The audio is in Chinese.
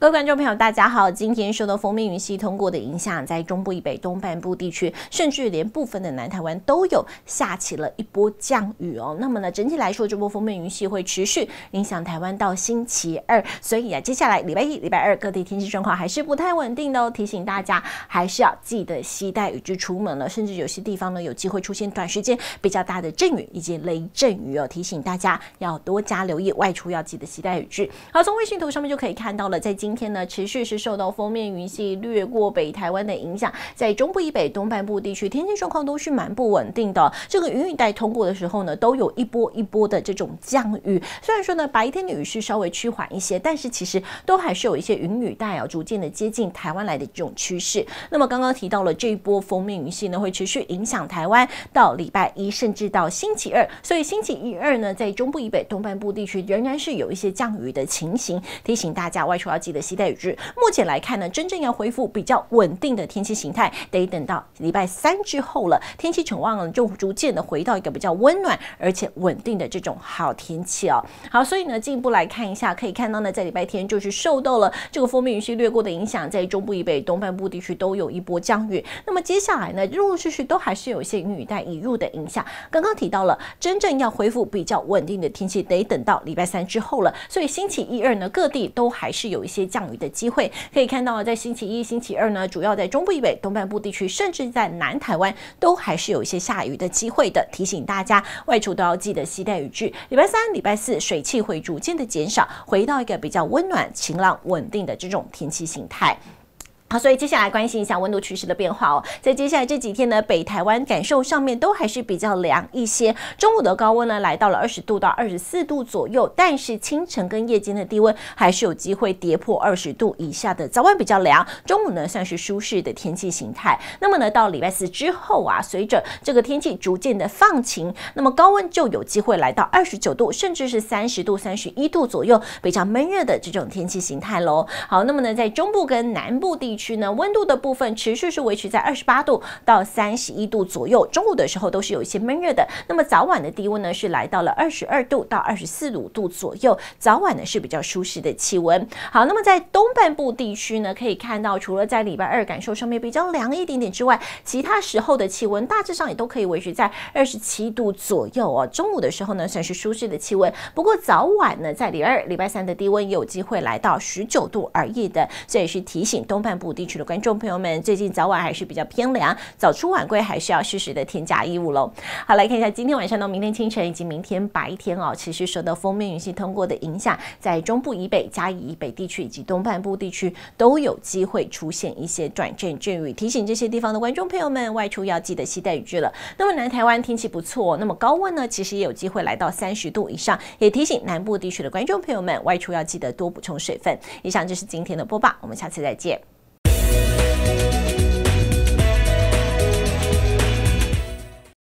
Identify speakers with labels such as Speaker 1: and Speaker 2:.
Speaker 1: 各位观众朋友，大家好！今天受到锋面云系通过的影响，在中部以北、东半部地区，甚至连部分的南台湾都有下起了一波降雨哦。那么呢，整体来说，这波锋面云系会持续影响台湾到星期二，所以接下来礼拜一、礼拜二各地天气状况还是不太稳定的哦。提醒大家还是要记得携带雨具出门了，甚至有些地方呢有机会出现短时间比较大的阵雨以及雷阵雨哦。提醒大家要多加留意，外出要记得携带雨具。好，从卫星图上面就可以看到了，在今天呢，持续是受到锋面云系掠过北台湾的影响，在中部以北、东半部地区，天气状况都是蛮不稳定的。这个云雨带通过的时候呢，都有一波一波的这种降雨。虽然说呢，白天的雨势稍微趋缓一些，但是其实都还是有一些云雨带逐渐的接近台湾来的这种趋势。那么刚刚提到了这一波锋面云系呢，会持续影响台湾到礼拜一，甚至到星期二。所以星期一、二呢，在中部以北、东半部地区仍然是有一些降雨的情形，提醒大家外出要记得携带雨具。目前来看呢，真正要恢复比较稳定的天气形态，得等到礼拜三之后了。天气展望就逐渐的回到一个比较温暖而且稳定的这种好天气哦。好，所以呢，进一步来看一下，可以看到呢，在礼拜天就是受到了这个锋面云系掠过的影响，在中部以北、东半部地区都有一波降雨。那么接下来呢，陆陆续续都还是有一些云雨带移入的影响。刚刚提到了，真正要恢复比较稳定的天气，得等到礼拜三之后了。所以星期一、二呢，各地都还是有一些降雨的机会。可以看到，在星期一、星期二呢，主要在中部以北、东半部地区，甚至在南台湾，都还是有一些下雨的机会的。提醒大家外出都要记得携带雨具。礼拜三、礼拜四水汽会逐渐的减少，回到一个比较温暖、晴朗、稳定的这种天气形态。好，所以接下来关心一下温度趋势的变化哦。在接下来这几天呢，北台湾感受上面都还是比较凉一些。中午的高温呢来到了20度到24度左右，但是清晨跟夜间的低温还是有机会跌破20度以下的。早晚比较凉，中午呢算是舒适的天气形态。那么呢，到礼拜四之后随着这个天气逐渐的放晴，那么高温就有机会来到29度，甚至是30度、31度左右，比较闷热的这种天气形态咯。好，那么呢，在中部跟南部地区呢，温度的部分持续是维持在28度到31度左右，中午的时候都是有一些闷热的。那么早晚的低温呢是来到了22度到24度左右，早晚呢是比较舒适的气温。好，那么在东半部地区呢，可以看到除了在礼拜二感受上面比较凉一点点之外，其他时候的气温大致上也都可以维持在27度左右哦。中午的时候呢算是舒适的气温，不过早晚呢在礼拜二、礼拜三的低温也有机会来到19度而已的，这也是提醒东半部地区的观众朋友们，最近早晚还是比较偏凉，早出晚归还是要适时的添加衣物咯。好，来看一下今天晚上到明天清晨以及明天白天持续受到锋面云系通过的影响，在中部以北、嘉义以北地区以及东半部地区都有机会出现一些短阵阵雨，提醒这些地方的观众朋友们外出要记得携带雨具了。那么南台湾天气不错，那么高温呢其实也有机会来到30度以上，也提醒南部地区的观众朋友们外出要记得多补充水分。以上就是今天的播报，我们下次再见。